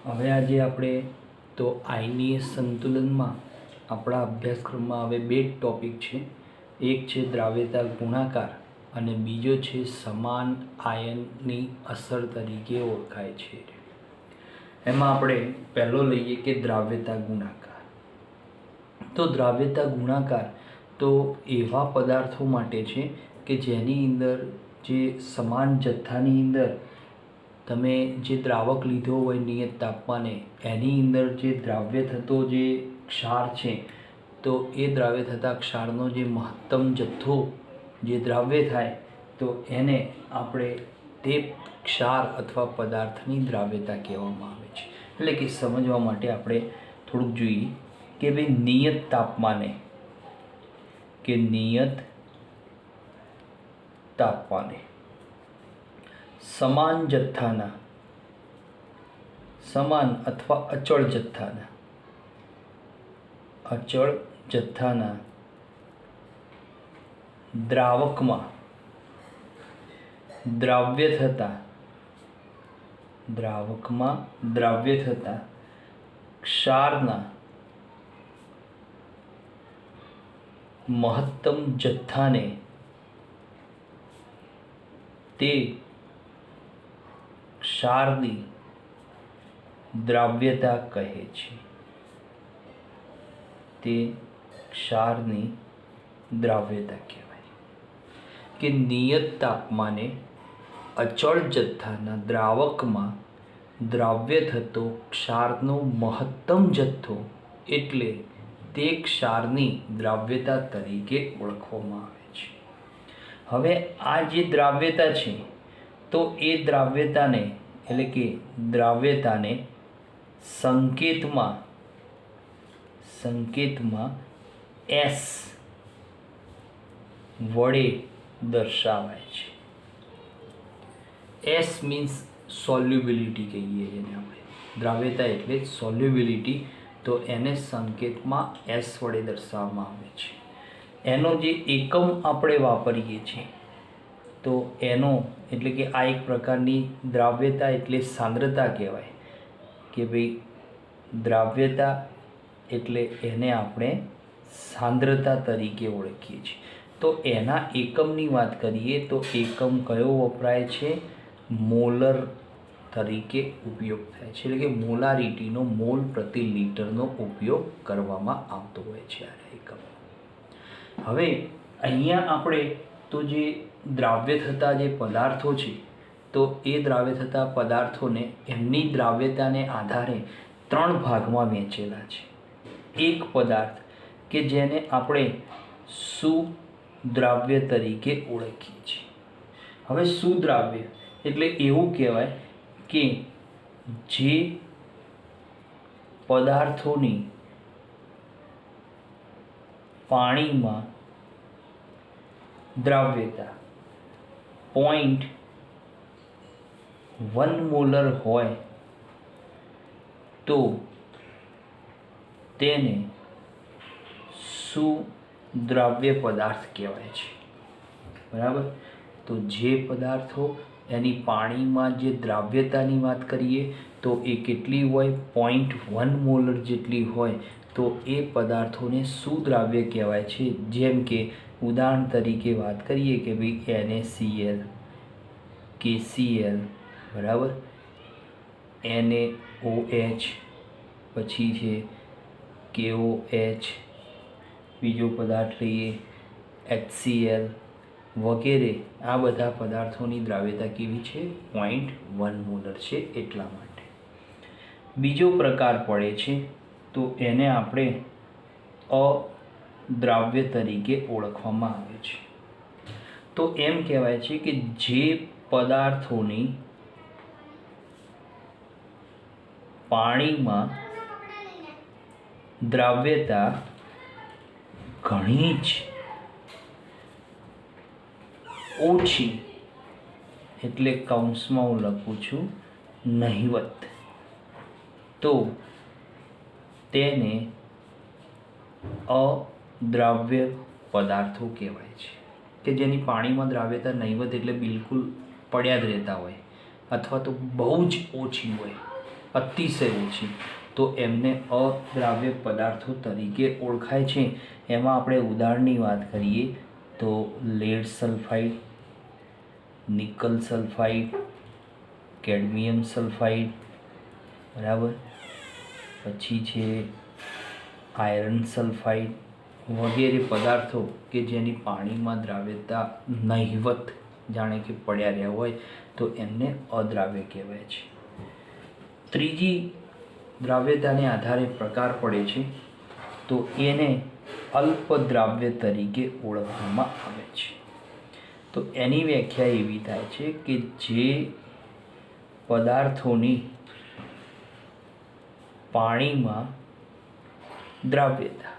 હવે આજે આપણે તો આયનીય સંતુલનમાં આપણા અભ્યાસક્રમમાં હવે બે ટૉપિક છે. એક છે દ્રાવ્યતા ગુણાકાર અને બીજો છે સમાન આયનની અસર તરીકે ઓળખાય છે. એમાં આપણે પહેલો લઈએ કે દ્રાવ્યતા ગુણાકાર. તો દ્રાવ્યતા ગુણાકાર તો એવા પદાર્થો માટે છે કે જેની અંદર જે સમાન જથ્થાની અંદર તમે જે દ્રાવક લીધો હોય નિયત તાપમાને એની અંદર જે દ્રાવ્ય થતો જે ક્ષાર છે તો એ દ્રાવ્ય થતા ક્ષારનો જે મહત્તમ જથ્થો જે દ્રાવ્ય થાય તો એને આપણે તે ક્ષાર અથવા પદાર્થની દ્રાવ્યતા કહેવામાં આવે છે. એટલે કે સમજવા માટે આપણે થોડુંક જોઈએ કે ભાઈ નિયત તાપમાને સમાન જથ્થાના સમાન અથવા અચળ જથ્થાના દ્રાવકમાં દ્રાવ્ય થતા ક્ષારના મહત્તમ જથ્થાને તે ક્ષારની દ્રાવ્યતા કહે છે. તે ક્ષારની દ્રાવ્યતા કહેવાય કે નિયત તાપમાને અચળ જથ્થાના દ્રાવકમાં દ્રાવ્ય થતો ક્ષારનો મહત્તમ જથ્થો એટલે તે ક્ષારની દ્રાવ્યતા તરીકે ઓળખવામાં આવે છે. હવે આ જે દ્રાવ્યતા છે તો એ દ્રાવ્યતાને એટલે કે દ્રાવ્યતાને સંકેતમાં S વડે દર્શાવાય છે. S મીન્સ સોલ્યુબિલિટી કહીએ જેને આપણે. દ્રાવ્યતા એટલે સોલ્યુબિલિટી, તો એને સંકેતમાં S વડે દર્શાવવામાં આવે છે. એનો જે એકમ આપણે વાપરીએ છીએ તો એનો એટલે કે આ એક પ્રકારની દ્રાવ્યતા એટલે સાંદ્રતા કહેવાય કે ભાઈ દ્રાવ્યતા એટલે એને આપણે સાંદ્રતા તરીકે ઓળખીએ છીએ. તો એના એકમની વાત કરીએ તો એકમ કયો વપરાય છે? મોલર તરીકે ઉપયોગ થાય છે. એટલે કે મોલારિટીનો મોલ પ્રતિ લિટરનો ઉપયોગ કરવામાં આવતો હોય છે આ એકમ. હવે અહીંયા આપણે તો જે દ્રાવ્ય થતા જે પદાર્થો છે તો એ દ્રાવ્ય થતા પદાર્થોને એમની દ્રાવ્યતાને આધારે 3 ભાગમાં વહેંચેલા છે. એક પદાર્થ કે જેને આપણે સુદ્રાવ્ય તરીકે ઓળખીએ છીએ. હવે સુદ્રાવ્ય એટલે એવું કહેવાય કે જે પદાર્થોની પાણીમાં દ્રાવ્યતા 0.1 મોલર હોય તો તેને સુદ્રાવ્ય પદાર્થ કહેવાય છે. બરાબર. તો જે પદાર્થો એની પાણીમાં જે દ્રાવ્યતાની વાત કરીએ તો એ કેટલી હોય? 0.1 મોલર જેટલી હોય તો એ પદાર્થોને સુદ્રાવ્ય કહેવાય છે. જેમ કે ઉદાહરણ તરીકે વાત કરીએ કે ભાઈ NaCl, KCl, બરાબર, NaOH, પછી છે KOH, બીજો પદાર્થ લઈએ HCl વગેરે. આ બધા પદાર્થોની દ્રાવ્યતા કેવી છે? 0.1 મોલર છે. એટલા માટે બીજો પ્રકાર પડે છે તો એને આપણે અદ્રાવ્ય તરીકે ઓળખવામાં આવે છે. તો એમ કહેવાય છે કે જે પદાર્થોની પાણીમાં દ્રાવ્યતા ઘણી જ ઓછી, એટલે કૌંસમાં હું લખું છું નહિવત, તો તેને અદ્રાવ્ય પદાર્થો કહેવાય છે. કે જેની પાણીમાં દ્રાવ્યતા નહિવત એટલે બિલકુલ પડ્યા જ રહેતા હોય અથવા તો બહુ જ ઓછી હોય અતિશય ઓછી, તો એમને અદ્રાવ્ય પદાર્થો તરીકે ઓળખાય છે. એમાં આપણે ઉદાહરણની વાત કરીએ તો lead sulphide, nickel sulphide, cadmium sulphide, બરાબર, પછી છે આયરન સલ્ફાઇડ વગેરે પદાર્થો કે જેની પાણીમાં દ્રાવ્યતા નહિવત જાણે કે પડ્યા રહ્યા હોય તો એમને અદ્રાવ્ય કહેવાય છે. ત્રીજી દ્રાવ્યતાને આધારે પ્રકાર પડે છે તો એને અલ્પદ્રાવ્ય તરીકે ઓળખવામાં આવે છે. તો એની વ્યાખ્યા એવી થાય છે કે જે પદાર્થોની પાણીમાં દ્રાવ્યતા,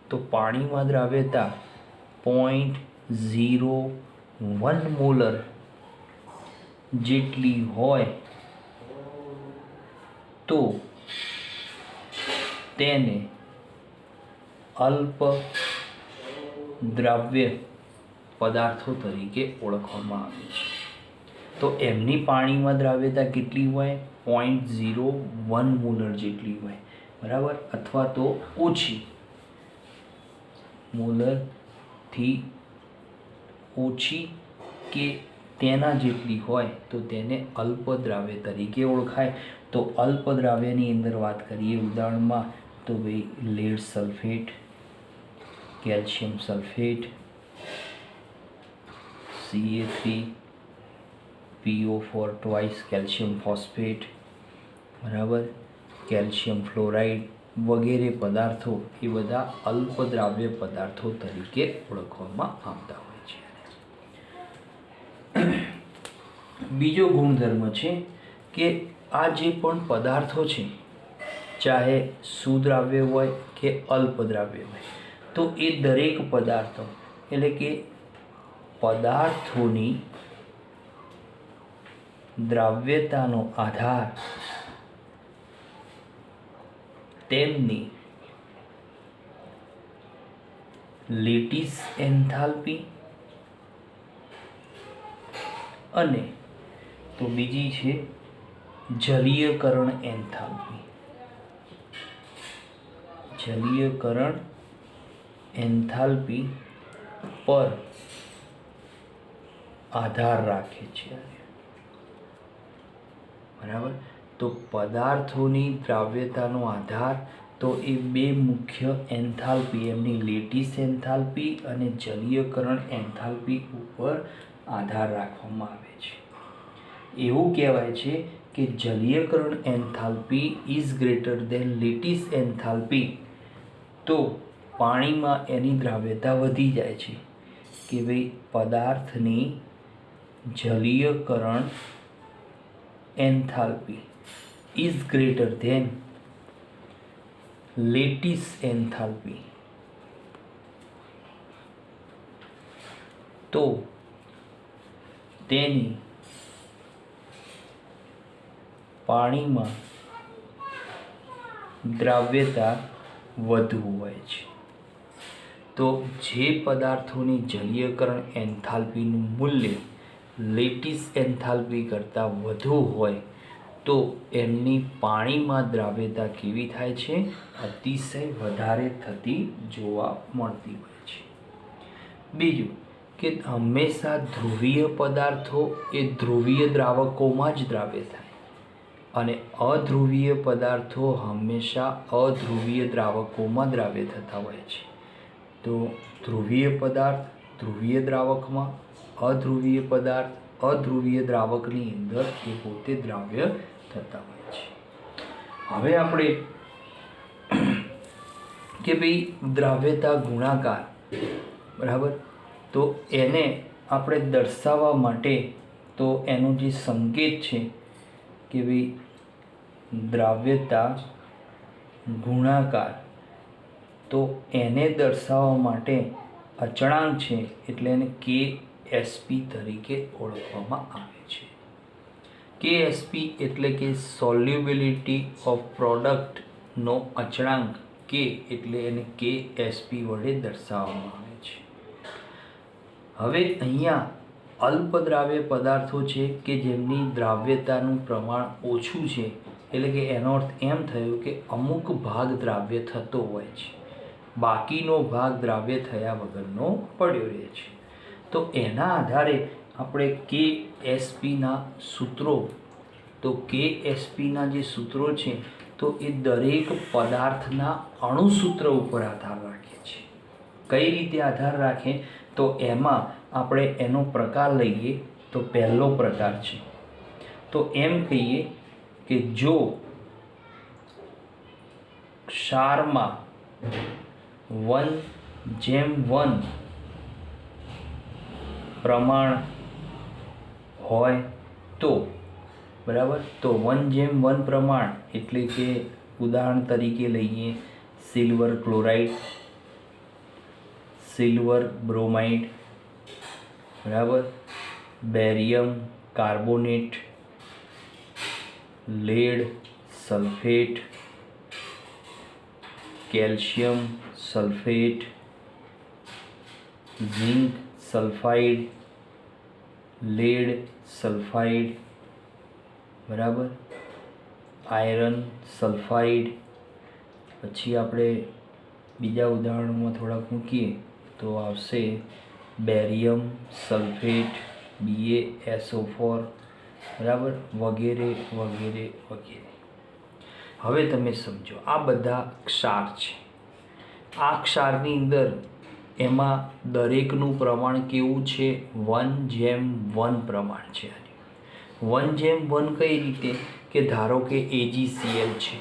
તો પાણીમાં દ્રાવ્યતા 0.01 મોલર જેટલી હોય તો તેને અલ્પ દ્રાવ્ય પદાર્થો તરીકે ઓળખવામાં આવે છે. તો એમની પાણીમાં દ્રાવ્યતા કેટલી હોય? 0.01 મોલર જેટલી હોય, બરાબર, અથવા તો ઓછી, મોલરથી ઓછી કે તેના જેટલી હોય તો તેને અલ્પદ્રાવ્ય તરીકે ઓળખાય. તો અલ્પદ્રાવ્યની અંદર વાત કરીએ ઉદાહરણમાં તો ભાઈ lead sulphate, calcium sulphate, Ca3PO4 twice calcium phosphate, બરાબર, કેલ્શિયમ ફ્લોરાઇડ વગેરે પદાર્થો એ બધા અલ્પદ્રાવ્ય પદાર્થો તરીકે ઓળખવામાં આવતા હોય છે. બીજો ગુણધર્મ છે કે આ જે પણ પદાર્થો છે ચાહે સુદ્રાવ્ય હોય કે અલ્પદ્રાવ્ય હોય તો એ દરેક પદાર્થો એટલે કે પદાર્થોની દ્રાવ્યતાનો આધાર તેમની લેટિસ એન્થાલ્પી અને તો બીજી છે જલીયકરણ એન્થાલ્પી. જલીયકરણ એન્થાલ્પી પર આધાર રાખે છે, બરાબર. તો પદાર્થોની દ્રાવ્યતાનો આધાર તો એ બે મુખ્ય એન્થાલ્પી, એમની લેટિસ એન્થાલ્પી અને જલીયકરણ એન્થાલ્પી ઉપર આધાર રાખવામાં આવે છે. એવું કહેવાય છે કે જલીયકરણ enthalpy is greater than lattice enthalpy તો પાણીમાં એની દ્રાવ્યતા વધી જાય છે કે ભાઈ પદાર્થની જલીયકરણ enthalpy is greater than lattice enthalpy તો તેની પાણીમાં દ્રાવ્યતા વધુ હોય છે. તો જે પદાર્થોની જલીયકરણ એન્થાલ્પીનું મૂલ્ય લેટિસ એન્થાલ્પી કરતાં વધુ હોય તો એમની પાણીમાં દ્રાવ્યતા કેવી થાય છે? અતિશય વધારે થતી જોવા મળતી હોય છે. બીજું કે હંમેશા ધ્રુવીય પદાર્થો એ ધ્રુવીય દ્રાવકોમાં જ દ્રાવ્ય થાય અને અધ્રુવીય પદાર્થો હંમેશા અધ્રુવીય દ્રાવકોમાં દ્રાવ્ય થતા હોય છે. તો ધ્રુવીય પદાર્થ ધ્રુવીય દ્રાવકમાં, અધ્રુવીય પદાર્થ અધ્રુવીય દ્રાવકની અંદર એ પોતે દ્રાવ્ય થતા હોય છે. હવે આપણે કે ભાઈ દ્રાવ્યતા ગુણાકાર, બરાબર, તો એને આપણે દર્શાવવા માટે તો એનો જે સંકેત છે કે ભાઈ દ્રાવ્યતા ગુણાકાર, તો એને દર્શાવવા માટે અચળાંક છે એટલે એને KSP તરીકે ઓળખવામાં આવે છે. KSP એટલે કે સોલ્યુબિલિટી ઓફ પ્રોડક્ટનો અચળાંક K એટલે એને KSP વડે દર્શાવવામાં આવે છે. હવે અહીંયા અલ્પદ્રાવ્ય પદાર્થો છે કે જેમની દ્રાવ્યતાનું પ્રમાણ ઓછું છે એટલે કે એનો અર્થ એમ થયો કે અમુક ભાગ દ્રાવ્ય થતો હોય છે, બાકીનો ભાગ દ્રાવ્ય થયા વગરનો પડ્યો રહે છે. તો એના આધારે આપણે KSPના સૂત્રો, તો KSPના જે સૂત્રો છે તો એ દરેક પદાર્થના અણુસૂત્ર ઉપર આધાર રાખે છે. કઈ રીતે આધાર રાખે? તો એમાં આપણે એનો પ્રકાર લઈએ. તો પહેલો પ્રકાર છે તો એમ કહીએ કે જો ક્ષારમાં 1:1 પ્રમાણ હોય તો, બરાબર, તો 1:1 પ્રમાણ એટલે કે ઉદાહરણ તરીકે લઈએ સિલ્વર ક્લોરાઇડ, સિલ્વર બ્રોમાઇડ, બરાબર, barium carbonate, lead sulphate, calcium sulphate, zinc sulphide, lead sulphide, બરાબર, આયરન સલ્ફાઇડ. પછી આપણે બીજા ઉદાહરણોમાં થોડાક મૂકીએ તો આવશે બેરિયમ સલ્ફેટ, BaSO4, બરાબર, વગેરે વગેરે વગેરે. હવે તમે સમજો, આ બધા ક્ષાર છે. આ ક્ષારની અંદર એમાં દરેકનું પ્રમાણ કેવું છે? 1:1 પ્રમાણ છે. 1:1 કઈ રીતે? કે ધારો કે AgCl છે,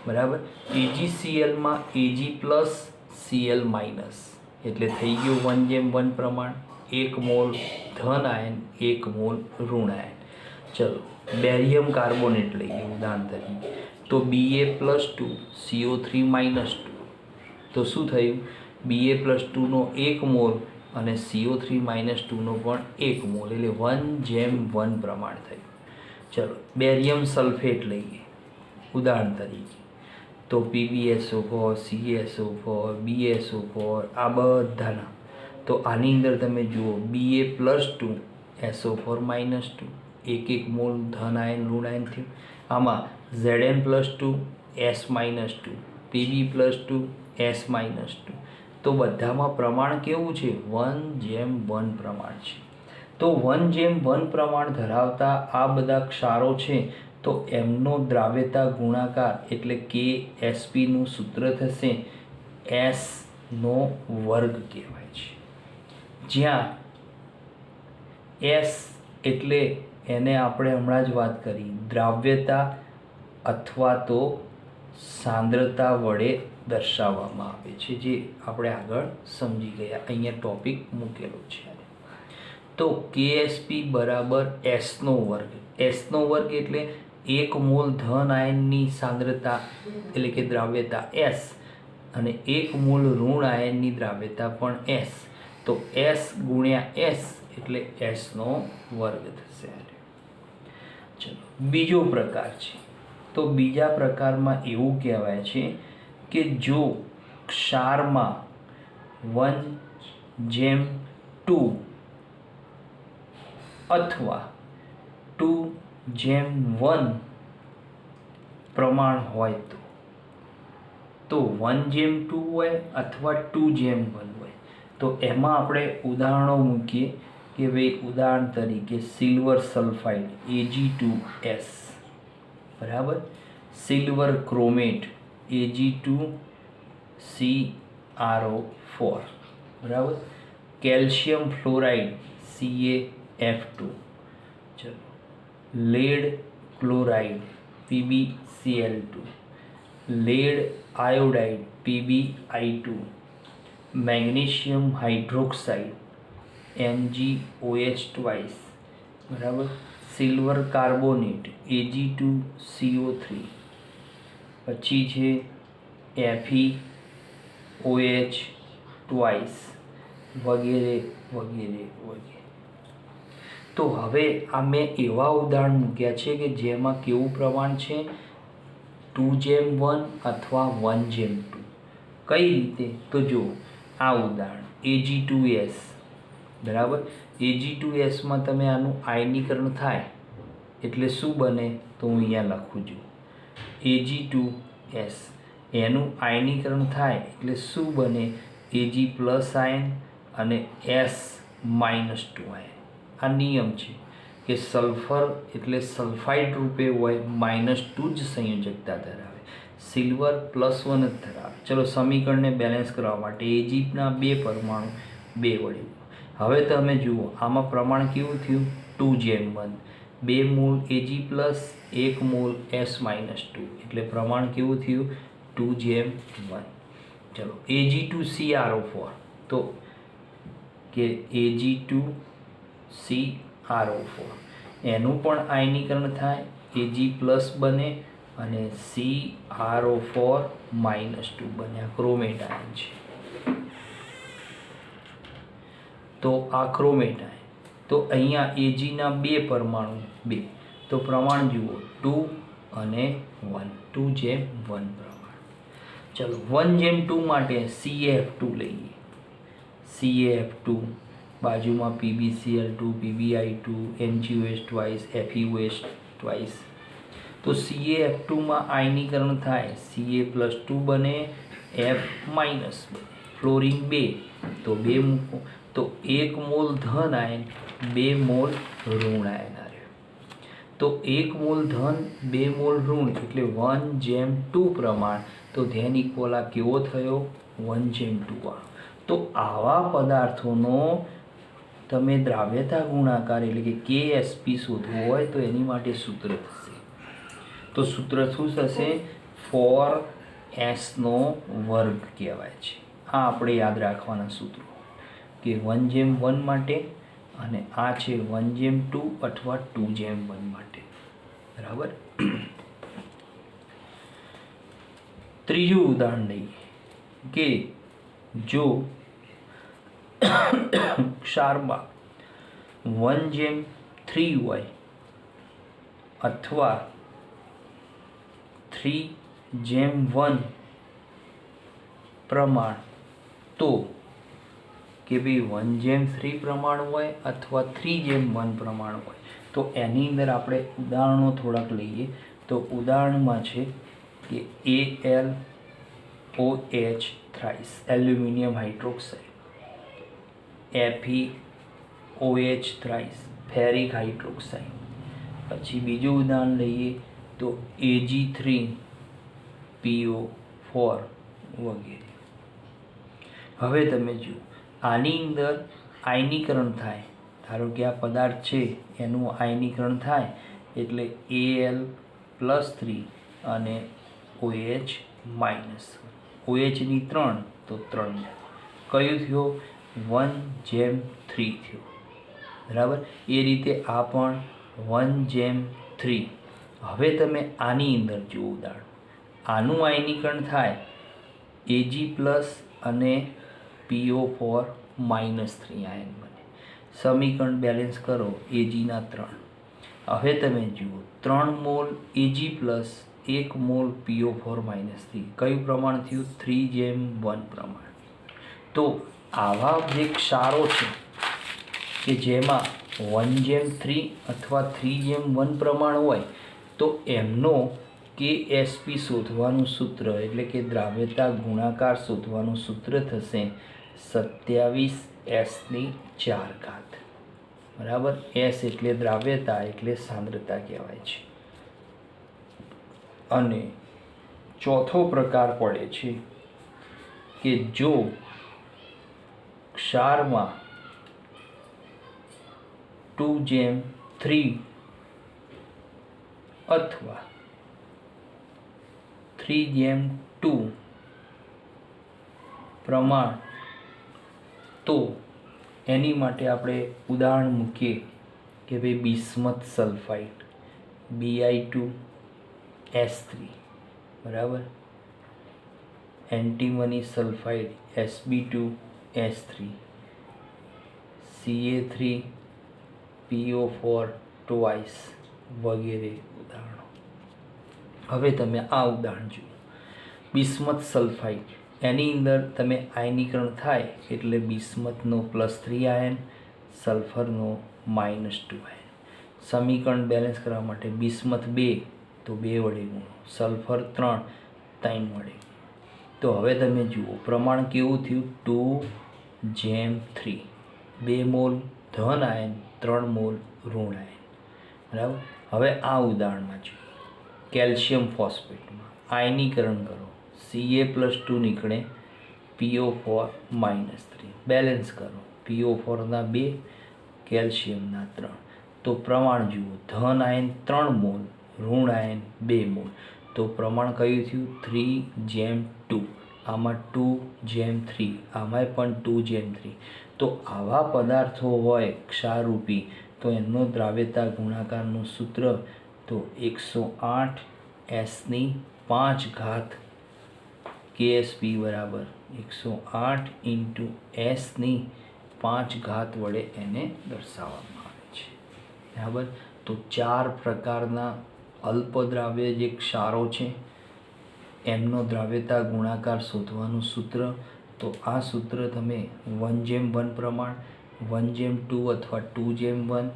બરાબર, AgClમાં Ag પ્લસ Cl માઇનસ એટલે થઈ ગયું 1:1 પ્રમાણ. 1 મોલ ધન આયન, 1 મોલ ઋણ આયન. ચલો બેરિયમ કાર્બોનેટ લઈએ ઉદાહરણ તરીકે, તો Ba+2 CO3 -2, તો શું થયું? Ba+2નો 1 મોલ અને CO3 -2નો પણ 1 મોલ એટલે 1:1 પ્રમાણ થયું. ચલો બેરિયમ સલ્ફેટ લઈએ ઉદાહરણ તરીકે, તો PbSO4, CaSO4, BaSO4 આ બધાના, તો આની અંદર તમે જુઓ Ba+2 SO4 -2 1 મોલ ધન આયન ઋણ આયન થયું. આમાં Zn+2 S -2, Pb+2 S -2, તો બધામાં પ્રમાણ કેવું છે? 1:1 પ્રમાણ છે. તો 1:1 પ્રમાણ ધરાવતા આ બધા ક્ષારો છે તો એમનો દ્રાવ્યતા ગુણાકાર એટલે KSPનું સૂત્ર થશે S² કહેવાય છે. જ્યાં S એટલે એને આપણે હમણાં જ વાત કરી, દ્રાવ્યતા અથવા તો સાંદ્રતા વડે દર્શાવવામાં આવે છે, જે આપણે આગળ સમજી ગયા. અહીંયા ટોપિક મૂકેલો છે. તો KSP બરાબર S². S² એટલે 1 મોલ ધન આયનની સાંદ્રતા એટલે કે દ્રાવ્યતા S અને 1 મોલ ઋણ આયનની દ્રાવ્યતા પણ S. તો S ગુણ્યા S એટલે S² થશે. ચલો બીજો પ્રકાર છે. તો બીજા પ્રકારમાં એવું કહેવાય છે કે જો ક્ષારમાં 1:2 અથવા 2:1 પ્રમાણ હોય તો 1:2 હોય અથવા 2:1 હોય તો એમાં આપણે ઉદાહરણો મૂકીએ કે ભાઈ ઉદાહરણ તરીકે સિલ્વર સલ્ફાઇડ Ag2S, બરાબર, સિલ્વર ક્રોમેટ Ag2CrO4, બરાબર, કેલ્શિયમ ફ્લોરાઇડ CaF2, ચલો lead chloride PbCl2, lead iodide PbI2, magnesium hydroxide MgOH2, બરાબર, સિલ્વર કાર્બોનેટ Ag2CO3, પછી છે FeOH2 વગેરે વગેરે વગેરે. તો હવે આ મેં એવા ઉદાહરણ મૂક્યા છે કે જેમાં કેવું પ્રમાણ છે? 2:1 અથવા 1:2. કઈ રીતે? તો જુઓ આ ઉદાહરણ Ag2S, બરાબર, Ag2Sમાં તમે આનું આયનીકરણ થાય એટલે શું બને તો હું અહીંયા લખું છું Ag2S એનું આયનીકરણ થાય એટલે શું બને Ag પ્લસ આયન અને S -2 આયન. આ નિયમ છે કે સલ્ફર એટલે સલ્ફાઇડ રૂપે હોય -2 જ સંયોજકતા ધરાવે, સિલ્વર +1 જ ધરાવે. ચલો સમીકરણને બેલેન્સ કરવા માટે Agના 2 પરમાણુ 2 વડે. હવે તમે જુઓ આમાં પ્રમાણ કેવું થયું 2:1, 2 mall Ag plus 1 mall S -2 એટલે પ્રમાણ કેવું થયું 2:1. ચલો Ag2CrO4 તો કે Ag2CrO4 એનું પણ આયનીકરણ થાય, Ag પ્લસ બને અને CrO4 -2 બને. આ ક્રોમેટ આયન છે. તો આ ક્રોમેટ આયન તો અહીંયા Agના 2 પરમાણુ 2 તો પ્રમાણ જુઓ 2 અને 1, 2:1 પ્રમાણ. ચલો 1:2 માટે CaF2 લઈએ. CaF2 બાજુમાં PbCl2, PbI2, NgOH twice, FeOH twice. તો CaF2માં આયનીકરણ થાય, Ca+2 બને, F- બને, ફ્લોરિન 2 તો 2 મૂકો તો 1 મોલ ધન આયન 2 મોલ ઋણ આયન આવ્યો. તો 1 મોલ ધન 2 મોલ ઋણ એટલે 1:2 પ્રમાણ. તો ધ્યાન ઇક્વલ આ કેવો થયો 1:2 વાળો. તો આવા પદાર્થોનો તમે દ્રાવ્યતા ગુણાકાર એટલે કે KSP શોધવો હોય તો એની માટે સૂત્ર થશે. તો સૂત્ર શું થશે 4S² કહેવાય છે. આ આપણે યાદ રાખવાના સૂત્રો કે 1:1 માટે અને આ છે 1:2 અથવા 2:1 માટે. બરાબર. ત્રીજું ઉદાહરણ લઈએ કે જો ક્ષારમાં 1:3 હોય અથવા 3:1 પ્રમાણ તો કે ભાઈ 1:3 પ્રમાણ હોય અથવા 3:1 પ્રમાણ હોય તો એની અંદર આપણે ઉદાહરણો થોડાક લઈએ. તો ઉદાહરણમાં છે કે AlOH thrice aluminium hydroxide, FeOH thrice ferric hydroxide. પછી બીજું ઉદાહરણ લઈએ તો Ag3PO4 વગેરે. હવે તમે જુઓ આની અંદર આયનીકરણ થાય, ધારો કે આ પદાર્થ છે એનું આયનીકરણ થાય એટલે Al+3 અને OH-, OH ની 3 તો 3 કયું થયો 1:3 થયો. બરાબર. એ રીતે આ પણ 1:3. હવે તમે આની અંદર જુઓ ઉદાહરણ, આનું આયનીકરણ થાય Ag+ અને PO4 -3 આયન બને. સમીકરણ બેલેન્સ કરો Agના 3. હવે તમે જુઓ 3 mall Ag plus 1 mall PO4 -3 કયું પ્રમાણ થયું 3:1 પ્રમાણ. તો આવા જે ક્ષારો છે કે જેમાં 1:3 અથવા 3:1 પ્રમાણ હોય તો એમનો KSP શોધવાનું સૂત્ર એટલે કે દ્રાવ્યતા ગુણાકાર શોધવાનું સૂત્ર થશે 27S⁴. બરાબર. S એટલે દ્રાવ્યતા એટલે સાંદ્રતા કહેવાય છે. અને ચોથો પ્રકાર પડે છે કે જો ક્ષારમાં 2:3 અથવા 3:2 પ્રમાણ તો એની માટે આપણે ઉદાહરણ મૂકીએ કે ભાઈ બિસ્મથ સલ્ફાઇડ Bi2S3 બરાબર, antimony sulphide Sb2S3, Ca3PO4 twice વગેરે ઉદાહરણો. હવે તમે આ ઉદાહરણ જુઓ બિસ્મથ સલ્ફાઇડ એની અંદર તમે આયનીકરણ થાય એટલે બિસ્મથનો +3 આયન, સલ્ફરનો -2 આયન. સમીકરણ બેલેન્સ કરવા માટે બિસ્મથ 2 તો 2 વડે ગુણો, સલ્ફર 3 3 વડે. તો હવે તમે જુઓ પ્રમાણ કેવું થયું 2:3. 2 મોલ ધન આયન, 3 મોલ ઋણ આયન. બરાબર. હવે આ ઉદાહરણમાં જોઈએ કેલ્શિયમ ફોસ્ફેટમાં આયનીકરણ કરો, Ca+2 નીકળે, PO4 -3. બેલેન્સ કરો, PO4ના 2, કેલ્શિયમના 3. તો પ્રમાણ જુઓ ધન આયન 3 મોલ, ઋણ આયન 2 મોલ. તો પ્રમાણ કયું થયું 3:2. આમાં 2:3, આમાંય પણ 2:3. તો આવા પદાર્થો હોય ક્ષારરૂપી તો એમનો દ્રાવ્યતા ગુણાકારનું સૂત્ર તો 108 S ની 5 ઘાત KSP બરાબર 108 ઇન્ટુ S ની 5 ઘાત વડે એને દર્શાવવામાં આવે છે. બરાબર. તો 4 પ્રકારના અલ્પદ્રાવ્ય જે ક્ષારો છે એમનો દ્રાવ્યતા ગુણાકાર શોધવાનું સૂત્ર. તો આ સૂત્ર તમે 1:1 પ્રમાણ, 1:2 અથવા 2:1,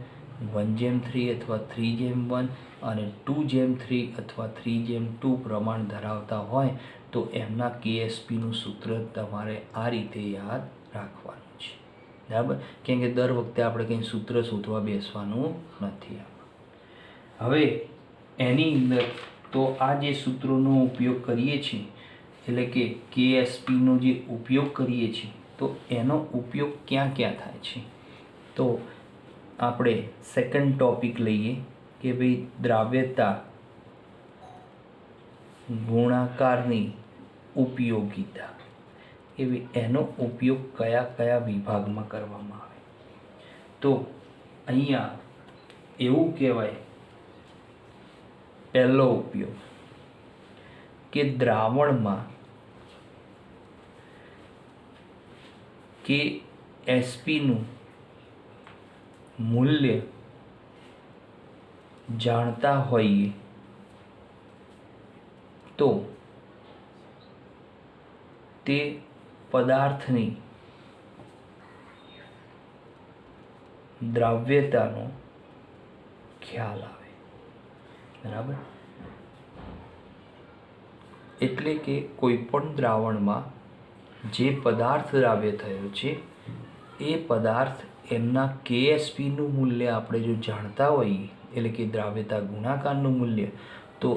1:3 અથવા 3:1 અને 2:3 અથવા 3:2 પ્રમાણ ધરાવતા હોય તો એમના KSPનું સૂત્ર તમારે આ રીતે યાદ રાખવાનું છે. બરાબર. કેમ કે દર વખતે આપણે કંઈ સૂત્ર શોધવા બેસવાનું નથી. હવે એની અંદર તો આ જે સૂત્રોનો ઉપયોગ કરીએ છીએ એટલે કે KSPનો જે ઉપયોગ કરીએ છીએ તો એનો ઉપયોગ ક્યાં ક્યાં થાય છે. તો આપણે સેકન્ડ ટોપિક લઈએ કે ભાઈ દ્રાવ્યતા ગુણાકારની ઉપયોગિતા. એનો ઉપયોગ કયા કયા વિભાગમાં કરવામાં આવે. તો અહીંયા એવું કહેવાય પહેલો ઉપયોગ કે દ્રાવણમાં KSPનું મૂલ્ય જાણતા હોઈએ તો તે પદાર્થની દ્રાવ્યતાનો ખ્યાલ આવે. બરાબર. એટલે કે કોઈ પણ દ્રાવણમાં જે પદાર્થ દ્રાવ્ય થયો છે એ પદાર્થ એમના KSPનું મૂલ્ય આપણે જો જાણતા હોઈએ એટલે કે દ્રાવ્યતા ગુણાકારનું મૂલ્ય તો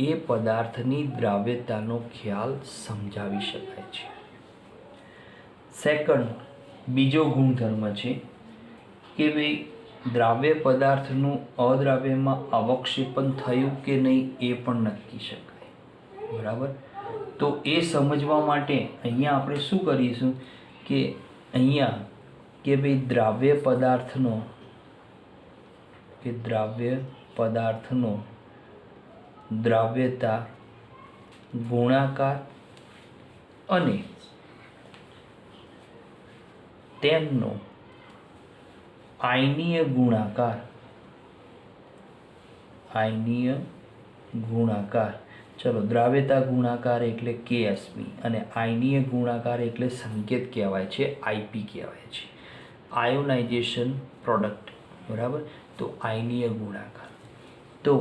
એ પદાર્થની દ્રાવ્યતાનો ખ્યાલ સમજાવી શકાય છે. સેકન્ડ બીજો ગુણધર્મ છે કે ભાઈ દ્રાવ્ય પદાર્થનું અદ્રાવ્યમાં અવક્ષેપન થયું કે નહીં એ પણ નક્કી શકાય. બરાબર. તો એ સમજવા માટે અહીંયા આપણે શું કરીશું કે અહીંયા કે ભાઈ દ્રાવ્ય પદાર્થનો દ્રાવ્યતા ગુણાકાર અને તેમનો આયનીય ગુણાકાર. ચલો દ્રાવ્યતા ગુણાકાર એટલે KSP અને આયનીય ગુણાકાર એટલે સંકેત કહેવાય છે, IP કહેવાય છે, આયોનાઇઝેશન પ્રોડક્ટ. બરાબર. તો આયનીય ગુણાકાર. તો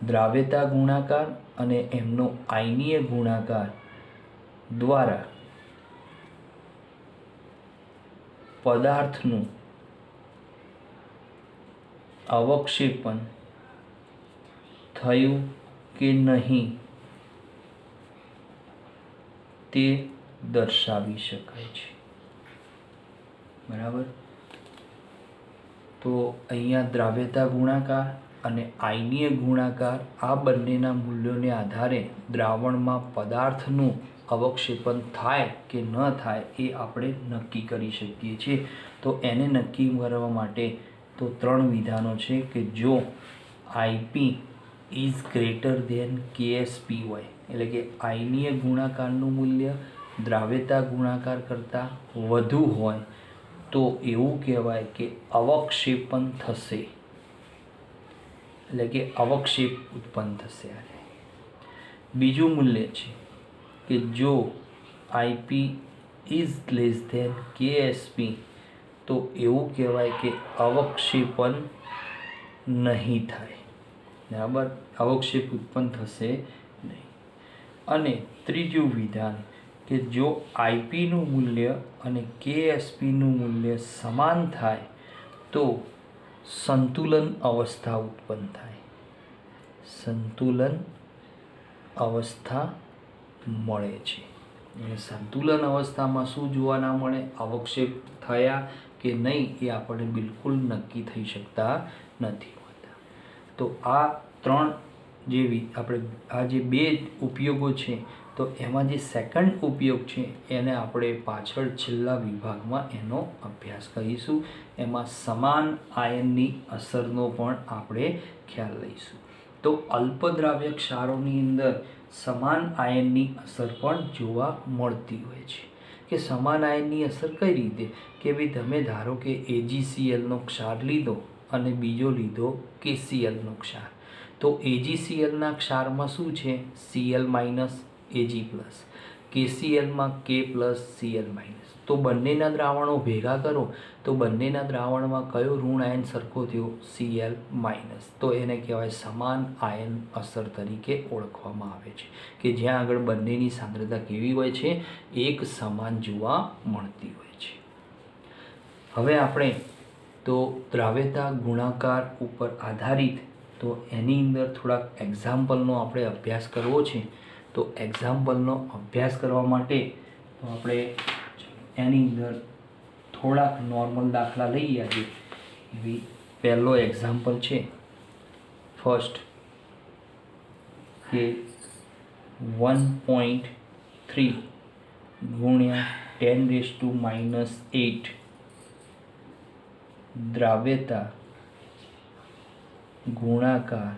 દ્રાવ્યતા ગુણાકાર અને એમનો આયનીય ગુણાકાર દ્વારા પદાર્થનું અવક્ષેપન થયું કે નહીં તે દર્શાવી શકાય છે. બરાબર. તો અહીંયા દ્રાવ્યતા ગુણાકાર અને આયનીય ગુણાકાર આ બંનેના મૂલ્યોને આધારે દ્રાવણમાં પદાર્થનું અવક્ષેપન થાય કે ન થાય એ આપણે નક્કી કરી શકીએ છીએ. તો એને નક્કી કરવા માટે તો 3 વિધાનો છે કે જો IP is greater than KSP હોય એટલે કે આયનીય ગુણાકારનું મૂલ્ય દ્રાવ્યતા ગુણાકાર કરતાં વધુ હોય તો એવું કહેવાય કે અવક્ષેપન થશે એટલે કે અવક્ષેપ ઉત્પન્ન થશે. બીજું મૂલ્ય છે કે જો IP is less than KSP તો એવું કહેવાય કે અવક્ષેપન નહીં થાય, બરાબર, અવક્ષેપ ઉત્પન્ન થશે નહીં. અને ત્રીજું વિધાન કે જો આઈપીનું મૂલ્ય અને કેએસપીનું મૂલ્ય સમાન થાય તો સંતુલન અવસ્થા ઉત્પન્ન થાય, સંતુલન અવસ્થા મળે છે. અને સંતુલન અવસ્થામાં શું જોવા ના મળે, અવક્ષેપ થયા કે નહીં એ આપણે બિલકુલ નક્કી થઈ શકતા નથી હોતા. તો આ ત્રણ જે બે ઉપયોગો છે, તો એમાં જે સેકન્ડ ઉપયોગ છે એને આપણે પાછળ છેલ્લા વિભાગમાં એનો અભ્યાસ કરીશું. એમાં સમાન આયનની અસરનો પણ આપણે ખ્યાલ લઈશું. તો અલ્પદ્રાવ્ય ક્ષારોની અંદર સમાન આયનની અસર પણ જોવા મળતી હોય છે. કે સમાન આયનની અસર કઈ રીતે, કે ભાઈ તમે ધારો કે AgClનો ક્ષાર લીધો અને બીજો લીધો KClનો ક્ષાર. તો AgClના ક્ષારમાં શું છે, Cl માઇનસ Ag પ્લસ, KClમાં K પ્લસ Cl માઇનસ. તો બંનેના દ્રાવણો ભેગા કરો તો બંનેના દ્રાવણમાં કયો ઋણ આયન સરખો થયો, Cl માઇનસ. તો એને કહેવાય સમાન આયન અસર તરીકે ઓળખવામાં આવે છે, કે જ્યાં આગળ બંનેની સાંદ્રતા કેવી હોય છે, એક સમાન જોવા મળતી હોય છે. હવે આપણે તો દ્રાવ્યતા ગુણાકાર ઉપર આધારિત તો એની અંદર થોડાક એક્ઝામ્પલનો આપણે અભ્યાસ કરવો છે. તો એક્ઝામ્પલનો અભ્યાસ કરવા માટે તો આપણે એની અંદર થોડાક નોર્મલ દાખલા લઈએ. આજે એવી પહેલો એક્ઝામ્પલ છે ફર્સ્ટ કે 1.3 ગુણ્યા 10⁻⁸ દ્રાવ્યતા ગુણાકાર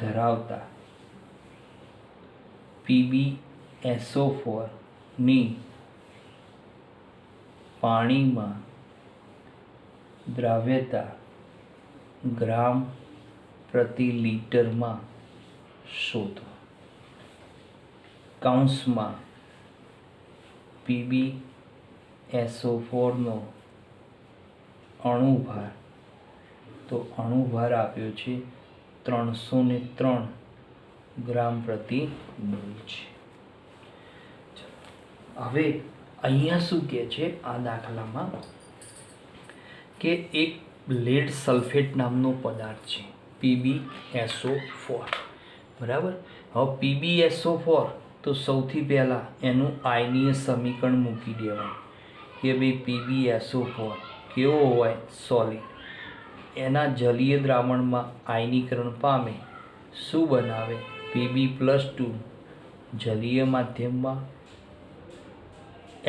ધરાવતા PbSO4 ની પાણીમાં દ્રાવ્યતા ગ્રામ પ્રતિ લિટરમાં શોધો. કૌંસમાં PbSO4 નો અણુભાર, તો અણુભાર આપ્યો છે 303 ગ્રામ પ્રતિ મોલ છે. હવે અહીંયા શું કહે છે આ દાખલામાં, કે એક લેડ સલ્ફેટ નામનો પદાર્થ છે PbSO4, બરાબર. હવે PbSO4 તો સૌથી પહેલાં એનું આયનીય સમીકરણ મૂકી દેવાનું કે ભાઈ PbSO4 કેવો હોય, સોલિડ. એના જલીય દ્રાવણમાં આયનીકરણ પામે, શું બનાવે, Pb+2 જલીય માધ્યમમાં,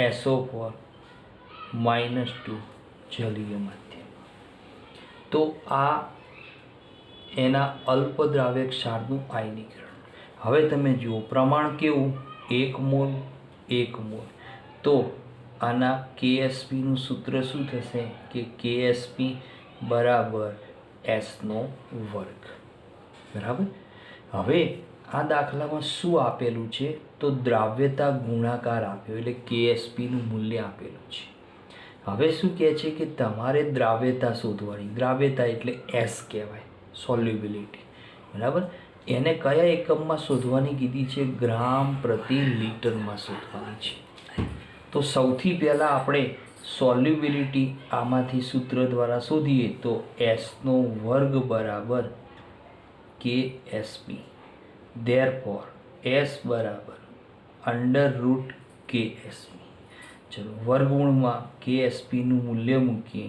SO4 -2 જલીય માધ્યમમાં. તો આ એના અલ્પદ્રાવ્ય ક્ષારનું આયનીકરણ. હવે તમે જુઓ પ્રમાણ કેવું, 1 મોલ 1 મોલ. તો આના KSPનું સૂત્ર શું થશે, કે KSP બરાબર S², બરાબર. હવે આ દાખલામાં શું આપેલું છે, તો દ્રાવ્યતા ગુણાકાર આપ્યો, એટલે KSPનું મૂલ્ય આપેલું છે. હવે શું કહે છે કે તમારે દ્રાવ્યતા શોધવાની. દ્રાવ્યતા એટલે S કહેવાય, સોલ્યુબિલિટી, બરાબર. એને કયા એકમમાં શોધવાની કીધી છે, ગ્રામ પ્રતિ લિટરમાં શોધવાની છે. તો સૌથી પહેલાં આપણે સોલ્યુબિલિટી આમાંથી સૂત્ર દ્વારા શોધીએ તો S² બરાબર KSP. Therefore S બરાબર √KSP. ચલો વર્ગમૂળમાં KSPનું મૂલ્ય મૂકીએ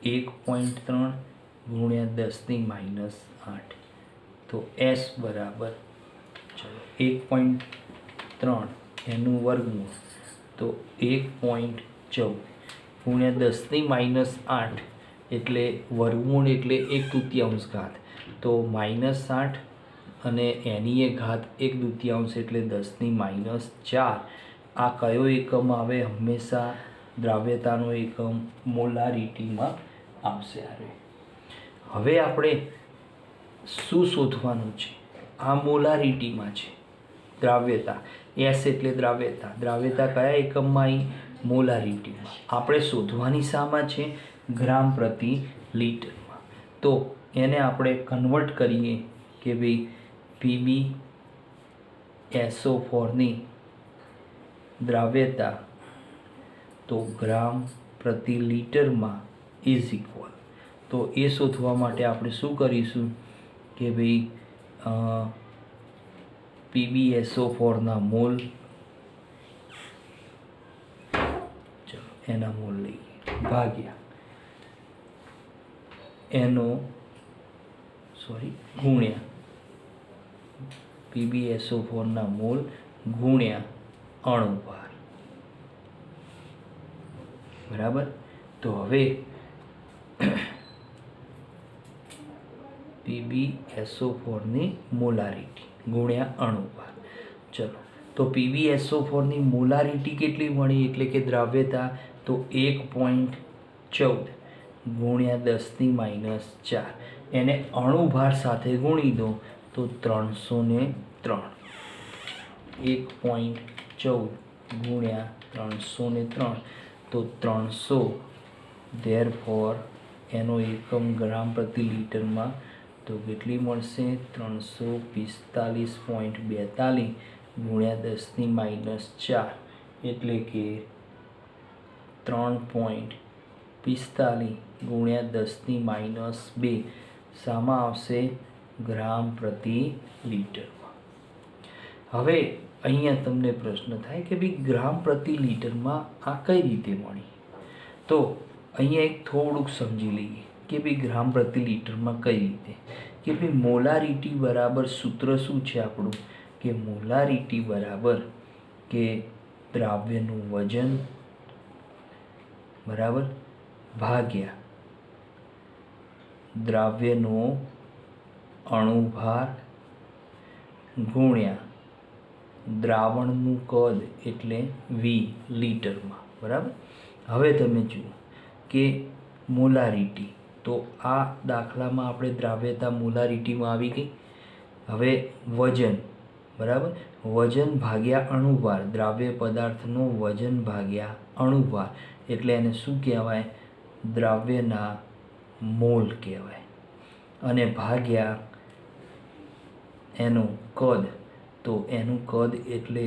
1.3 ગુણ્યા 10⁻⁸. તો S બરાબર, ચલો 1.3 એનું વર્ગમૂળ તો 1.14 ગુણ્યા 10⁻⁸, એટલે વર્ગમૂળ એટલે 1/2 ઘાત, તો -8 અને એની એ ઘાત 1/2 એટલે 10⁻⁴. આ કયો એકમ આવે, હંમેશા દ્રાવ્યતાનો એકમ મોલારિટીમાં આવશે. હવે આપણે શું શોધવાનું છે, આ મોલારિટીમાં છે દ્રાવ્યતા. S એટલે દ્રાવ્યતા. દ્રાવ્યતા કયા એકમમાં આવી, મોલારિટીમાં. આપણે શોધવાની શામાં છે, ગ્રામ પ્રતિ લિટરમાં. તો એને આપણે કન્વર્ટ કરીએ કે ભાઈ PbSO4ની દ્રાવ્યતા તો ગ્રામ પ્રતિ લીટરમાં ઇઝ ઇક્વલ, તો એ શોધવા માટે આપણે શું કરીશું કે ભાઈ PbSO4ના મોલ, ચલો એના મોલ લઈએ, ભાગ્યા ગુણ્યા PbSO4ના મોલ ગુણ્યા અણુભાર, બરાબર. તો હવે PbSO4ની મોલારિટી ગુણ્યા અણુભાર, ચલો તો PbSO4ની મોલારિટી કેટલી મળી એટલે કે દ્રાવ્યતા, તો 1.14 ગુણ્યા 10⁻⁴, એને અણુભાર સાથે ગુણી દો તો 303, 1.14 ગુણ્યા 303 તો 300, ધેરફોર એનો એકમ ગ્રામ પ્રતિ લીટરમાં તો કેટલી મળશે 345.42 ગુણ્યા 10⁻⁴, એટલે કે 3.45 ગુણ્યા 10⁻², શામાં આવશે ગ્રામ પ્રતિ લીટરમાં. હવે અહીંયા તમને પ્રશ્ન થાય કે ભાઈ ગ્રામ પ્રતિ લીટરમાં આ કઈ રીતે મળી, તો અહીંયા એક થોડુંક સમજી લઈએ કે ભાઈ ગ્રામ પ્રતિ લીટરમાં કઈ રીતે, કે ભાઈ મોલારિટી બરાબર સૂત્ર શું છે આપણું કે મોલારિટી બરાબર કે દ્રાવ્યનું વજન બરાબર ભાગ્યા દ્રાવ્યનો અણુભાર ગુણ્યા દ્રાવણનું કદ એટલે V લીટરમાં, બરાબર. હવે તમે જુઓ કે મોલારિટી, તો આ દાખલામાં આપણે દ્રાવ્યતા મોલારિટીમાં આવી ગઈ. હવે વજન, બરાબર, વજન ભાગ્યા અણુભાર, દ્રાવ્ય પદાર્થનો વજન ભાગ્યા અણુભાર, એટલે એને શું કહેવાય દ્રાવ્યના મોલ કહેવાય, અને ભાગ્યા એનું કદ, તો એનું કદ એટલે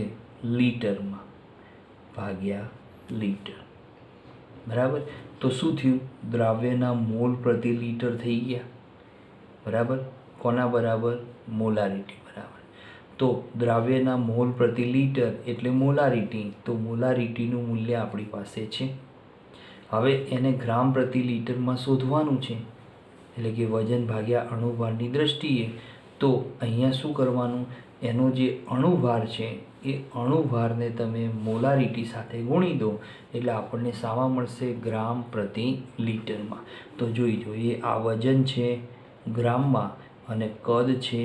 લીટરમાં ભાગ્યા લીટર, બરાબર. તો શું થયું દ્રાવ્યના મોલ પ્રતિ લીટર થઈ ગયા, બરાબર. કોના બરાબર મોલારિટી બરાબર. તો દ્રાવ્યના મોલ પ્રતિ લીટર એટલે મોલારિટી, તો મોલારિટીનું મૂલ્ય આપણી પાસે છે. હવે એને ગ્રામ પ્રતિ લીટરમાં શોધવાનું છે, એટલે કે વજન ભાગ્યા અણુભારની દ્રષ્ટિએ. તો અહીંયા શું કરવાનું, એનો જે અણુભાર છે એ અણુભારને તમે મોલારિટી સાથે ગુણી દો એટલે આપણને શામાં મળશે ગ્રામ પ્રતિ લીટરમાં. તો જોઈ જોઈએ આ વજન છે ગ્રામમાં અને કદ છે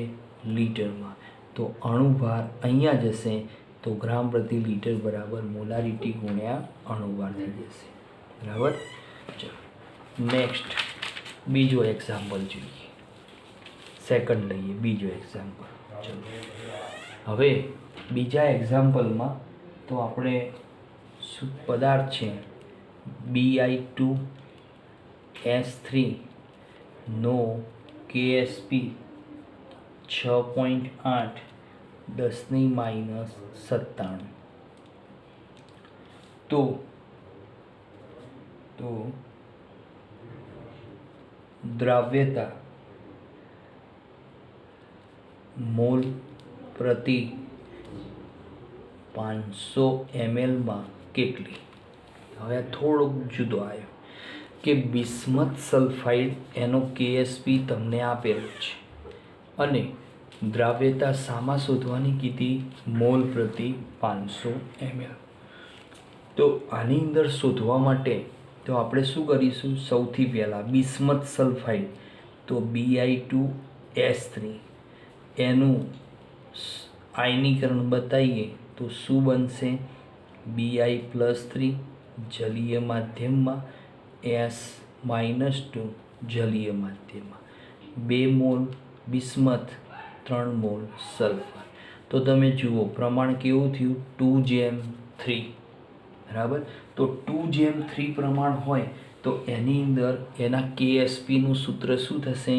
લીટરમાં, તો અણુભાર અહીંયા જશે તો ગ્રામ પ્રતિ લીટર બરાબર મોલારિટી ગુણ્યા અણુભાર થઈ જશે, બરાબર. ચલો નેક્સ્ટ બીજો એક્ઝામ્પલ જોઈએ, સેકન્ડ લઈએ બીજો એક્ઝામ્પલ. ચલો હવે બીજા એક્ઝામ્પલમાં તો આપણે પદાર્થ છે Bi2S3 નો KSP 6.8 10⁻97, તો દ્રાવ્યતા મોલ પ્રતિ 500 ml માં કેટલી. હવે થોડોક જુદો આવ્યો કે બિસ્મથ સલ્ફાઇડ એનો KSP તમને આપેલો છે અને દ્રાવ્યતા શામાં શોધવાની કીધી મોલ પ્રતિ 500 ml. તો આની અંદર શોધવા માટે તો આપણે શું કરીશું, સૌથી પહેલાં બિસ્મથ સલ્ફાઇડ તો Bi2S3 એનું આયનીકરણ બતાવીએ તો શું બનશે Bi+3 જલીય માધ્યમમાં, S-2 જલીય માધ્યમમાં, 2 મોલ બિસ્મથ 3 મોલ સલ્ફર. તો તમે જુઓ પ્રમાણ કેવું થયું 2:3, બરાબર. તો 2:3 પ્રમાણ હોય તો તો એની અંદર એના કેએસપીનું સૂત્ર શું થશે?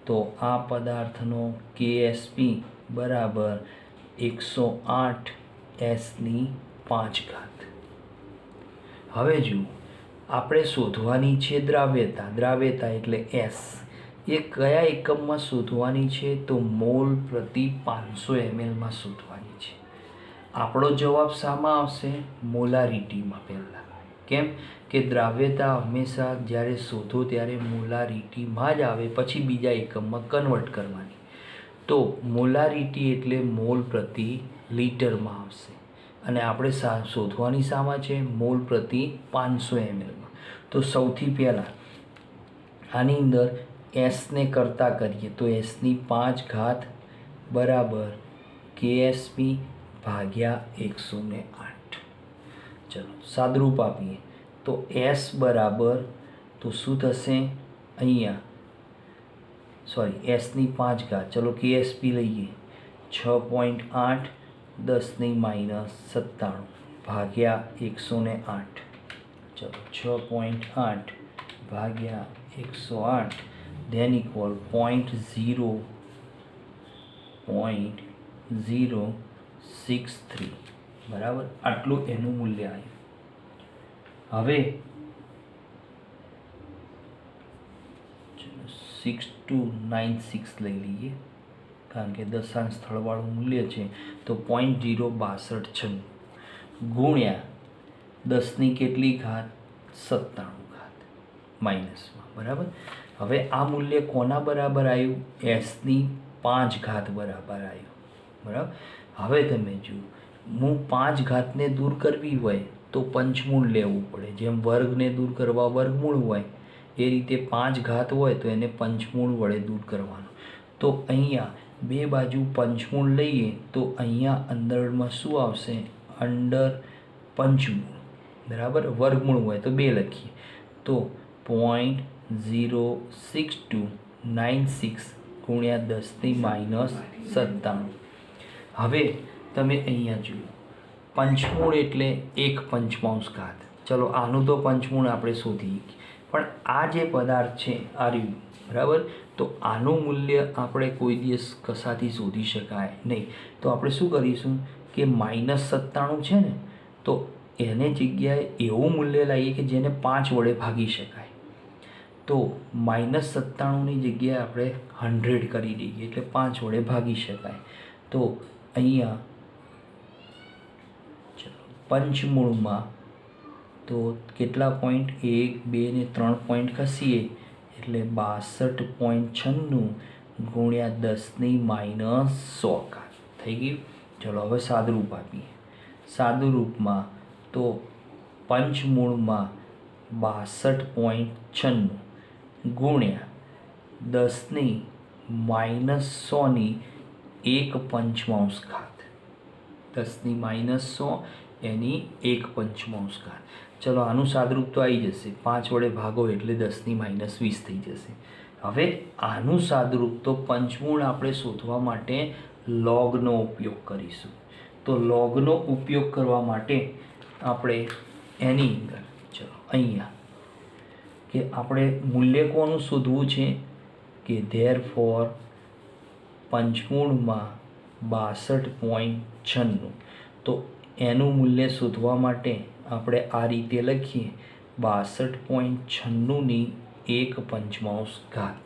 તો આ પદાર્થનો કેએસપી બરાબર 108 એસની 5 ઘાત। હવે જુઓ, આપણે શોધવાની છે દ્રાવ્યતા। દ્રાવ્યતા એટલે એસ એ કયા એકમમાં શોધવાની છે? તો મોલ પ્રતિ 500 mlમાં શોધવાની છે। આપણો જવાબ શામાં આવશે? મોલારિટીમાં પહેલાં। કેમ કે દ્રાવ્યતા હંમેશા જ્યારે શોધો ત્યારે મોલારિટીમાં જ આવે, પછી બીજા એકમમાં કન્વર્ટ કરવાની। તો મોલારિટી એટલે મોલ પ્રતિ લીટરમાં આવશે, અને આપણે શોધવાની શામાં છે? મોલ પ્રતિ 500 mlમાં। તો સૌથી પહેલાં આની અંદર એસને કરતાં કરીએ તો એસની 5 ઘાત બરાબર કેએસપી ભાગ્યા 108। ચલો સાદરૂપ આપીએ તો એસ બરાબર તો શું થશે? અહીંયા એસની 5 ઘાત, ચલો કેએસપી લઈએ 6.8 10⁻97 ભાગ્યા 108। ચલો 6.8 ભાગ્યા 108 ધેન ઇક્વલ 0.063 બરાબર, આટલું એનું મૂલ્ય આવ્યું। હવે 6296 લઈ લઈએ, કારણ કે દશાંશ સ્થળવાળું મૂલ્ય છે। તો 0.06296 ગુણ્યા 10ની કેટલી ઘાત? 97 ઘાત માઇનસમાં, બરાબર। હવે આ મૂલ્ય કોના બરાબર આવ્યું? એસની 5 ઘાત બરાબર આવ્યું, બરાબર। હવે તમે જુઓ, હું 5 ઘાતને દૂર કરવી હોય તો પંચમૂળ લેવું પડે। જેમ વર્ગને દૂર કરવા વર્ગમૂળ હોય એ રીતે 5 ઘાત હોય તો એને પંચમૂળ વડે દૂર કરવાનું। તો અહીંયા બે બાજુ પંચમૂળ લઈએ તો અહીંયા અંદરમાં શું આવશે? અંડર પંચમૂળ, બરાબર। વર્ગમૂળ હોય તો 2 લખીએ તો 0.06296 ગુણ્યા 10⁻97। હવે તમે અહીંયા જુઓ, પંચમૂળ એટલે 1/5 ઘાત। ચલો આનું તો પંચમૂળ આપણે શોધીએ, પણ આ જે પદાર્થ છે આ રહ્યું, બરાબર। તો આનું મૂલ્ય આપણે કોઈ દિવસ કશાથી શોધી શકાય નહીં। તો આપણે શું કરીશું કે -97 છે ને, તો એને જગ્યાએ એવું મૂલ્ય લાવીએ કે જેને 5 વડે ભાગી શકાય। તો -97ની જગ્યાએ આપણે 100 કરી દઈએ એટલે 5 વડે ભાગી શકાય। તો અહીંયા ચલો પંચમૂળમાં તો કેટલા પોઈન્ટ? 1 2 ને 3 પોઈન્ટ ખસીએ એટલે 62.96 ગુણ્યા 10⁻100 થઈ ગયું। ચલો હવે સાદુરૂપ આપીએ। સાદુરૂપમાં તો પંચમૂળમાં 62.96 ગુણ્યા 10⁻100ની 1/5 ઘાત, 10⁻100 એની 1/5 ઘાત। ચલો આનું સાદરૂપ તો આવી જશે, 5 વડે ભાગો એટલે 10⁻20 થઈ જશે। હવે આનું સાદરૂપ તો પંચમૂળ આપણે શોધવા માટે લોગનો ઉપયોગ કરીશું। તો લોગનો ઉપયોગ કરવા માટે આપણે એની અંદર ચલો અહીંયા કે આપણે મૂલ્ય કોનું શોધવું છે કે ધેરફોર પંચમૂળમાં 62.96, તો એનું મૂલ્ય શોધવા માટે આપણે આ રીતે લખીએ 62.96ની 1/5 ઘાત।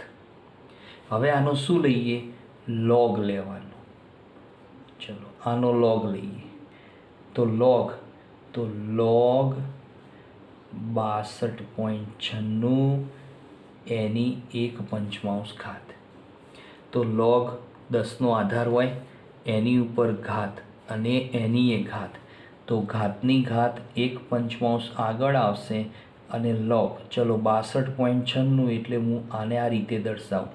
હવે આનો શું લઈએ? લોગ લેવાનો। ચલો આનો લોગ લઈએ તો લોગ 62.96 એની 1/5 ઘાત। તો લોગ 10નો આધાર હોય, એની ઉપર ઘાત અને એની એ ઘાત, તો ઘાતની ઘાત 1/5 આગળ આવશે અને લોગ ચલો 62.96 એટલે હું આને આ રીતે દર્શાવું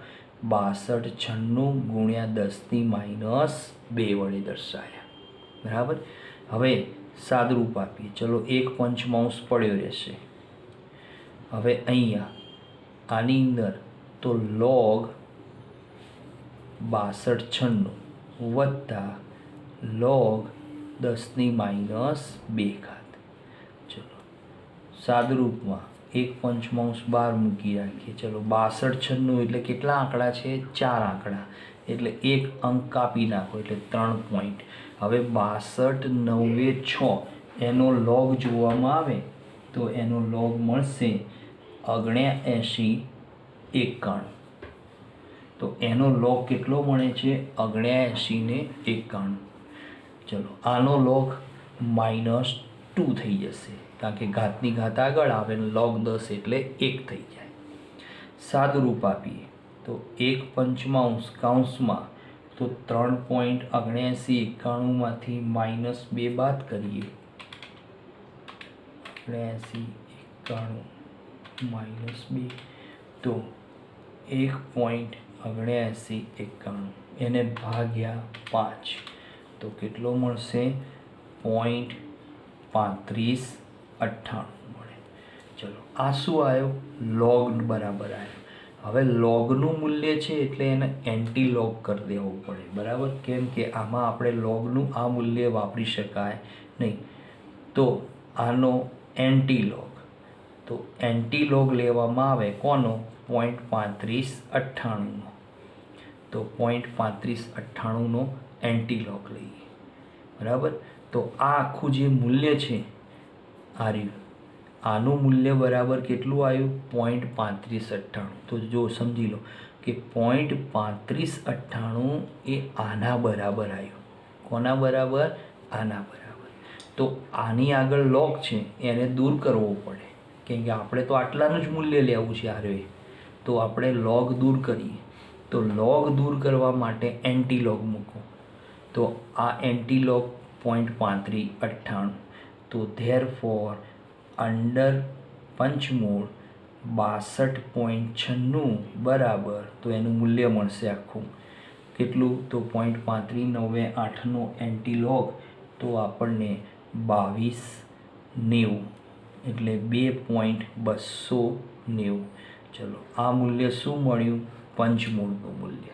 6296 ગુણ્યા 10⁻2 વડે દર્શાવ્યા, બરાબર। હવે સાદરૂપ આપીએ, ચલો 1/5 પડ્યો રહેશે। હવે અહીંયા આની અંદર તો લોગ 6296 વત્તા લોગ 10⁻2 ઘાત। ચલો સાદરૂપમાં 1 પંચમાંશ 12 મૂકી રાખીએ. ચલો 62 96 એટલે કેટલા આંકડા છે? 4 આંકડા. એટલે 1 અંક કાપી નાખો એટલે 3 પોઈન્ટ. હવે 62 9 6 એનો લોગ જોવામાં આવે તો એનો લોગ મળશે 79 91. તો એનો લોગ કેટલો મળે છે? 79 ને 91. ચલો આનો લોગ -2 થઈ જશે કારણ કે ઘાતની ઘાત આગળ આવે ને લોગ 10 એટલે 1 થઈ જાય. સાદુરૂપ આપીએ તો 1 પંચમાંશ કૌંસમાં તો 3.79 માંથી -2 બાદ કરીએ. 79 -2 તો 1.79 એને ભાગ્યા 5 તો કેટલો મળશે? 0.3598 મળે. ચલો આ શું આવ્યો? લોગ બરાબર આવ્યો. હવે લોગનું મૂલ્ય છે એટલે એને એન્ટી લોગ કરી દેવું પડે, બરાબર? કેમ કે આમાં આપણે લોગનું આ મૂલ્ય વાપરી શકાય નહીં. તો આનો એન્ટી લોગ, તો એન્ટી લોગ લેવામાં આવે કોનો? 0.3598નો. તો 0.3598નો એન્ટી લોગ લઈએ, બરાબર? તો આ આખું જે મૂલ્ય છે આ રહ્યું, આનું મૂલ્ય બરાબર કેટલું આવ્યું? 0.3598. તો જો સમજી લો કે 0.3598 એ આના બરાબર આવ્યું. કોના બરાબર? આના બરાબર. તો આની આગળ લોગ છે એને દૂર કરવો પડે કેમ કે આપણે તો આટલાનું જ મૂલ્ય લેવું છે આરે. તો આપણે લોગ દૂર કરીએ. તો લોગ દૂર કરવા માટે એન્ટી લોગ મૂકો. તો આ એન્ટી લોગ 0.3598. તો ધેરફોર અંડર પંચમૂળ 62.96 બરાબર. તો એનું મૂલ્ય મળશે આખું કેટલું? તો 0.3598નો એન્ટી લોગ તો આપણને 2290 એટલે 2.290. ચલો આ મૂલ્ય શું મળ્યું? પંચમૂળનું મૂલ્ય,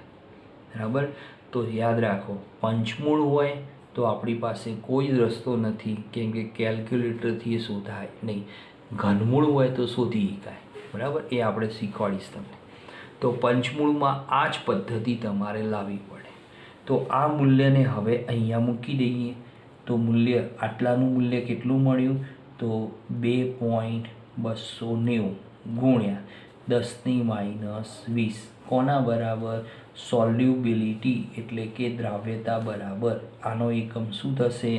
બરાબર? તો યાદ રાખો પંચમૂળ હોય તો આપણી પાસે કોઈ જ રસ્તો નથી કેમ કે કેલ્ક્યુલેટરથી એ શોધાય નહીં. ઘનમૂળ હોય તો શોધી શકાય, બરાબર? એ આપણે શીખવાડીશ તમને. તો પંચમૂળમાં આ જ પદ્ધતિ તમારે લાવવી પડે. તો આ મૂલ્યને હવે અહીંયા મૂકી દઈએ. તો મૂલ્ય આટલાનું મૂલ્ય કેટલું મળ્યું? તો 2.290 ગુણ્યા 10⁻20 કોના બરાબર? સોલ્યુબિલિટી એટલે કે દ્રાવ્યતા બરાબર. આનો એકમ શું થશે?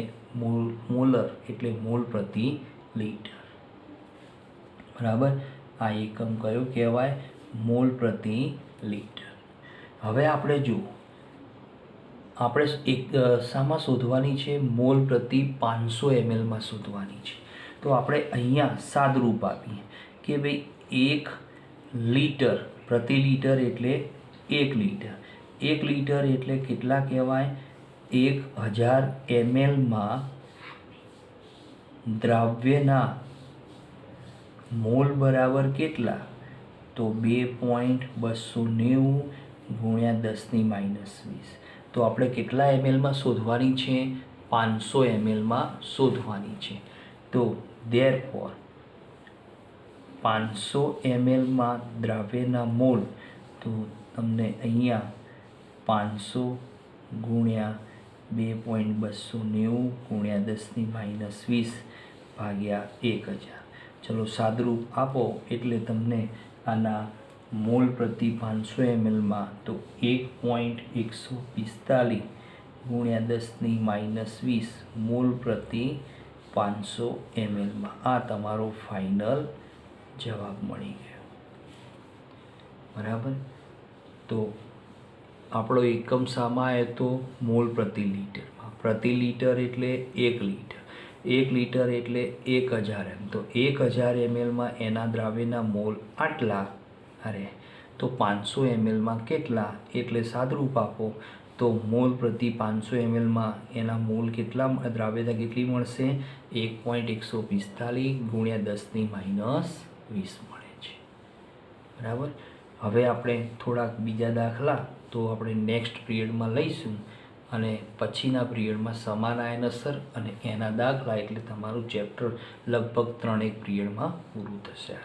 મોલર એટલે મોલ પ્રતિ લિટર, બરાબર? આ એકમ કયો કહેવાય? મોલ પ્રતિ લિટર. હવે આપણે જુઓ આપણે એક શામાં શોધવાની છે? મોલ પ્રતિ 500 ml માં શોધવાની છે. તો આપણે અહીંયા સાદરૂપ આપીએ કે ભાઈ 1 લિટર પ્રતિ લિટર એટલે 1 લિટર. 1 લિટર એટલે કેટલા કહેવાય? 1000 ml માં દ્રાવ્યના મોલ બરાબર કેટલા? તો 2.290 ગુણ્યા 10⁻20. તો આપણે કેટલા mlમાં શોધવાની છે? 500 mlમાં શોધવાની છે. તો ધેરફોર 500 mlમાં દ્રાવ્યના મોલ તો તમને અહીંયા 500 ગુણ્યા 2.290 ગુણ્યા 10⁻20 ભાગ્યા 1000. ચલો સાદરૂપ આપો એટલે તમને આના મોલ પ્રતિ 500 mlમાં તો 1.145 ગુણ્યા 10⁻20 મોલ પ્રતિ 500 mlમાં. આ તમારો ફાઇનલ જવાબ મળી ગયો, બરાબર? તો આપણો એકમ શામાં આવ્યો તો મોલ પ્રતિ લિટરમાં. પ્રતિ લિટર એટલે 1 લિટર. 1 લિટર એટલે 1000 ml. તો 1000 mlમાં એના દ્રાવ્યના મોલ આટલા. અરે તો 500 mlમાં કેટલા? એટલે સાદરૂપ આપો તો મોલ પ્રતિ 500 mlમાં એના મોલ કેટલા? દ્રાવ્યતા કેટલી મળશે? 1.145 ગુણ્યા 10⁻20 મળે છે, બરાબર? હવે આપણે થોડાક બીજા દાખલા તો આપણે નેક્સ્ટ પિરિયડમાં લઈશું અને પછીના પિરિયડમાં સમાન આયન અસર અને એના દાખલા એટલે તમારું ચેપ્ટર લગભગ 3 પિરિયડમાં પૂરું થશે.